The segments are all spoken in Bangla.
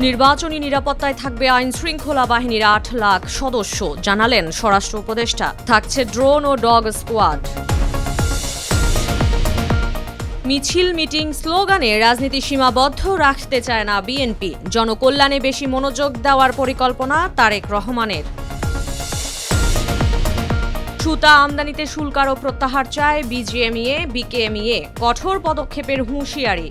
নির্বাচনী নিরাপত্তায় থাকবে আইনশৃঙ্খলা বাহিনীর ৮ লাখ সদস্য, জানালেন স্বরাষ্ট্র উপদেষ্টা। থাকছে ড্রোন ও ডগ স্কোয়াড। মিছিল, মিটিং, স্লোগানে রাজনীতি সীমাবদ্ধ রাখতে চায় না বিএনপি। জনকল্যাণে বেশি মনোযোগ দেওয়ার পরিকল্পনা তারেক রহমানের। সুতা আমদানিতে শুল্ক আরও প্রত্যাহার চায় বিজিএমইএ, বিকেএমইএ। কঠোর পদক্ষেপের হুঁশিয়ারি।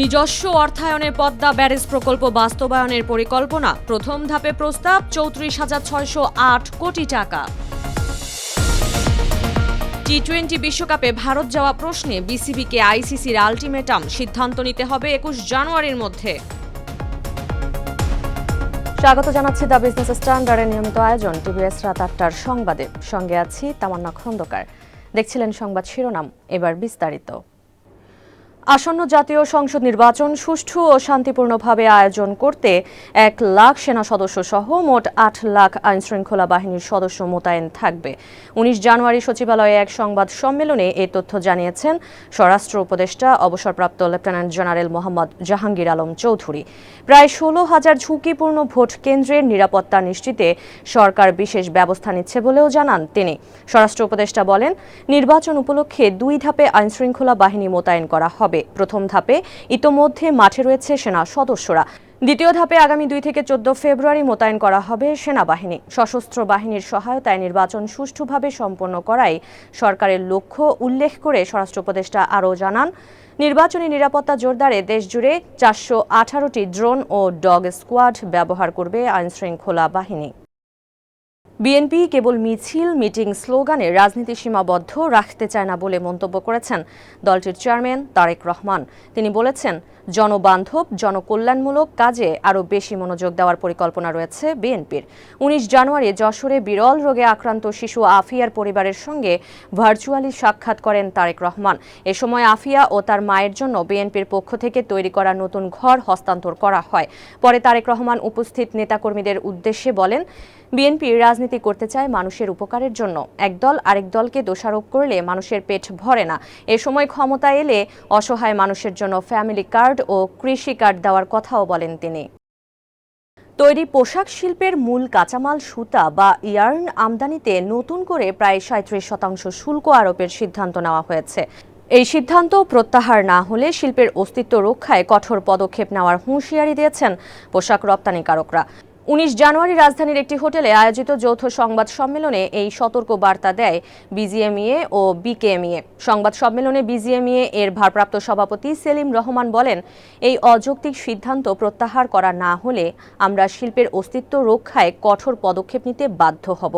নিজস্ব অর্থায়নে পদ্মা ব্যারেজ প্রকল্প বাস্তবায়নের পরিকল্পনা। প্রথম ধাপে প্রস্তাব ৩৪,৬০৮ কোটি টাকা। টি-20 বিশ্বকাপে ভারত যাওয়া প্রশ্নে বিসিবিকে আইসিসির আলটিমেটাম। সিদ্ধান্ত নিতে হবে ২১ জানুয়ারির মধ্যে। স্বাগত জানাচ্ছি দ্য বিজনেস স্ট্যান্ডার্ডের নিয়মিত আয়োজন টিভিএস রাত ৮টার সংবাদে। সঙ্গে আছি তামান্না খন্দকার। দেখছিলেন সংবাদ শিরোনাম, এবার বিস্তারিত। আসন্ন জাতীয় সংসদ নির্বাচন সুষ্ঠু ও শান্তিপূর্ণভাবে আয়োজন করতে ১ লাখ সেনা সদস্য সহ মোট ৮ লাখ আইনশৃঙ্খলা বাহিনীর সদস্য মোতায়েন থাকবে। ১৯ জানুয়ারি সচিবালয়ে এক সংবাদ সম্মেলনে এই তথ্য জানিয়েছেন স্বরাষ্ট্র উপদেষ্টা অবসরপ্রাপ্ত লেফটেন্যান্ট জেনারেল মোহাম্মদ জাহাঙ্গীর আলম চৌধুরী। প্রায় ১৬,০০০ ঝুঁকিপূর্ণ ভোট কেন্দ্রের নিরাপত্তা নিশ্চিতে সরকার বিশেষ ব্যবস্থা নিচ্ছে বলেও জানান তিনি। স্বরাষ্ট্র উপদেষ্টা বলেন, নির্বাচন উপলক্ষে ২ ধাপে আইনশৃঙ্খলা বাহিনী মোতায়েন করা হবে। প্রথম ধাপে ইতোমধ্যে মাঠে রয়েছে সেনা সদস্যরা। দ্বিতীয় ধাপে আগামী ২ থেকে ১৪ ফেব্রুয়ারি মোতায়েন করা হবে সেনাবাহিনী। সশস্ত্র বাহিনীর সহায়তায় নির্বাচন সুষ্ঠুভাবে সম্পন্ন করাই সরকারের লক্ষ্য উল্লেখ করে স্বরাষ্ট্র উপদেষ্টা আরও জানান, নির্বাচনী নিরাপত্তা জোরদারে দেশজুড়ে ৪১৮টি ড্রোন ও ডগ স্কোয়াড ব্যবহার করবে আইনশৃঙ্খলা বাহিনী। বিএনপি কেবল মিছিল, মিটিং, স্লোগানে রাজনীতি সীমাবদ্ধ রাখতে চায় না বলে মন্তব্য করেছেন দলটির চেয়ারম্যান তারেক রহমান। তিনি বলেছেন, জনবান্ধব, জনকল্যাণমূলক কাজে আরও বেশি মনোযোগ দেওয়ার পরিকল্পনা রয়েছে বিএনপির। ১৯ জানুয়ারি যশোরে বিরল রোগে আক্রান্ত শিশু আফিয়ার পরিবারের সঙ্গে ভার্চুয়ালি সাক্ষাৎ করেন তারেক রহমান। এ সময় আফিয়া ও তার মায়ের জন্য বিএনপির পক্ষ থেকে তৈরি করা নতুন ঘর হস্তান্তর করা হয়। পরে তারেক রহমান উপস্থিত নেতাকর্মীদের উদ্দেশ্যে বলেন, বিএনপি রাজনীতি করতে চায় মানুষের উপকারের জন্য। একদল আরেক দলকে দোষারোপ করলে মানুষের পেট ভরে না। এ সময় ক্ষমতা এলে অসহায় মানুষের জন্য ফ্যামিলি কার্ড ও কৃষি কার্ড দেওয়ার কথাও বলেন তিনি। তৈরি পোশাক শিল্পের মূল কাঁচামাল সুতা বা ইয়ার্ন আমদানিতে নতুন করে প্রায় ৩৭% শুল্ক আরোপের সিদ্ধান্ত নেওয়া হয়েছে। এই সিদ্ধান্ত প্রত্যাহার না হলে শিল্পের অস্তিত্ব রক্ষায় কঠোর পদক্ষেপ নেওয়ার হুঁশিয়ারি দিয়েছেন পোশাক রপ্তানিকারকরা। ১৯ জানুয়ারি রাজধানীর একটি হোটেলে আয়োজিত যৌথ সংবাদ সম্মেলনে এই সতর্ক বার্তা দেয় বিজিএমইএ ও বিকেএমইএ। সংবাদ সম্মেলনে বিজিএমইএ এর ভারপ্রাপ্ত সভাপতি সেলিম রহমান বলেন, এই অযৌক্তিক সিদ্ধান্ত প্রত্যাহার করা না হলে আমরা শিল্পের অস্তিত্ব রক্ষায় কঠোর পদক্ষেপ নিতে বাধ্য হব।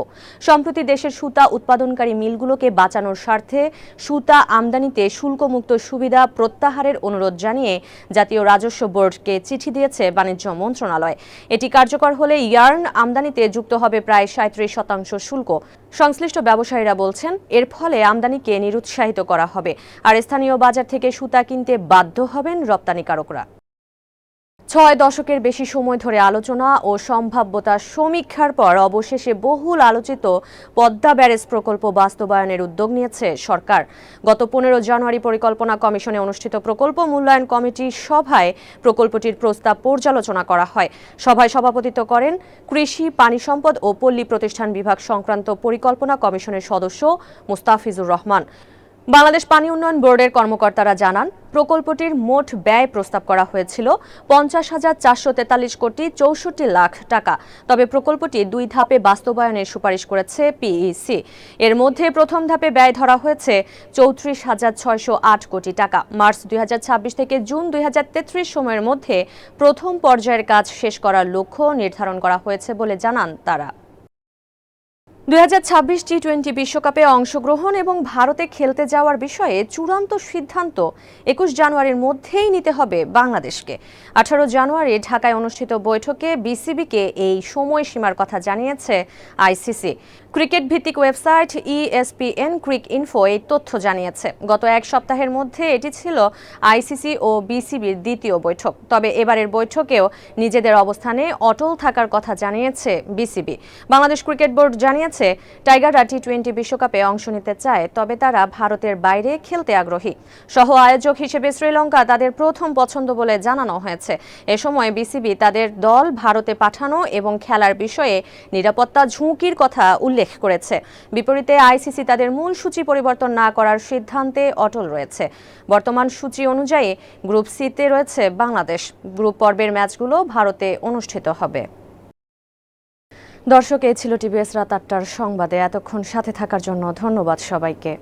সম্প্রতি দেশের সুতা উৎপাদনকারী মিলগুলোকে বাঁচানোর স্বার্থে সুতা আমদানিতে শুল্কমুক্ত সুবিধা প্রত্যাহারের অনুরোধ জানিয়ে জাতীয় রাজস্ব বোর্ডকে চিঠি দিয়েছে বাণিজ্য মন্ত্রণালয়। এটি কার্যকর হলে ইয়ার্ন আমদানিতে যুক্ত হবে প্রায় ৩৭% শুল্ক। সংশ্লিষ্ট ব্যবসায়ীরা বলছেন, এর ফলে আমদানিকে নিরুৎসাহিত করা হবে আর স্থানীয় বাজার থেকে সুতা কিনতে বাধ্য হবেন রপ্তানিকারকরা। ৬ দশকের বেশি সময় ধরে আলোচনা ও সম্ভাব্যতা সমীক্ষার পর অবশেষে বহুল আলোচিত পদ্মা ব্যারেজ প্রকল্প বাস্তবায়নের উদ্যোগ নিয়েছে সরকার। গত ১৫ জানুয়ারি পরিকল্পনা কমিশনে অনুষ্ঠিত প্রকল্প মূল্যায়ন কমিটির সভায় প্রকল্পটির প্রস্তাব পর্যালোচনা করা হয়। সভায় সভাপতিত্ব করেন কৃষি, পানি সম্পদ ও পল্লী প্রতিষ্ঠান বিভাগ সংক্রান্ত পরিকল্পনা কমিশনের সদস্য মুস্তাফিজুর রহমান। বাংলাদেশ পানি উন্নয়ন বোর্ডের কর্মকর্তারা জানান, প্রকল্পটির মোট ব্যয় প্রস্তাব করা হয়েছিল ৫০,৪৪৩ কোটি ৬৪ লাখ টাকা। তবে প্রকল্পটি ২ ধাপে বাস্তবায়নের সুপারিশ করেছে পিইসি। এর মধ্যে প্রথম ধাপে ব্যয় ধরা হয়েছে ৩৪,৬০৮ কোটি টাকা। মার্চ ২০২৬ থেকে জুন ২০৩৩ সময়ের মধ্যে প্রথম পর্যায়ের কাজ শেষ করার লক্ষ্য নির্ধারণ করা হয়েছে বলে জানান তারা। ২০২৬ টি-20 বিশ্বকাপে অংশগ্রহণ এবং ভারতে খেলতে যাওয়ার বিষয়ে চূড়ান্ত সিদ্ধান্ত ২১ জানুয়ারির মধ্যেই নিতে হবে বাংলাদেশকে। ১৮ জানুয়ারি ঢাকায় অনুষ্ঠিত বৈঠকে বিসিবিকে এই সময়সীমার কথা জানিয়েছে আইসিসি। ক্রিকেট ভিত্তিক ওয়েবসাইট ESPN ক্রিক ইনফো এই তথ্য জানিয়েছে। গত এক সপ্তাহের মধ্যে এটি ছিল আইসিসি ও বিসিবির দ্বিতীয় বৈঠক। তবে এবারের বৈঠকেও নিজেদের অবস্থানে অটল থাকার কথা জানিয়েছে বিসিবি। বাংলাদেশ ক্রিকেট বোর্ড জানিয়েছে, বলেছে, টাইগাররা টি-20 বিশ্বকাপে অংশ নিতে চায়, তবে তারা ভারতের বাইরে খেলতে আগ্রহী। সহ আয়োজক হিসেবে শ্রীলঙ্কা তাদের প্রথম পছন্দ বলে জানানো হয়েছে। এ সময় বিসিবি তাদের দল ভারতে পাঠানো এবং খেলার বিষয়ে নিরাপত্তা ঝুঁকির কথা উল্লেখ করেছে। বিপরীতে আইসিসি তাদের মূল সূচি পরিবর্তন না করার সিদ্ধান্তে অটল রয়েছে। বর্তমান সূচি অনুযায়ী গ্রুপ সিতে রয়েছে বাংলাদেশ। গ্রুপ পর্বের ম্যাচগুলো ভারতে অনুষ্ঠিত হবে। দর্শক, এই ছিল টিভিএস রাত ৮টার সংবাদে। এতক্ষণ সাথে থাকার জন্য ধন্যবাদ সবাইকে।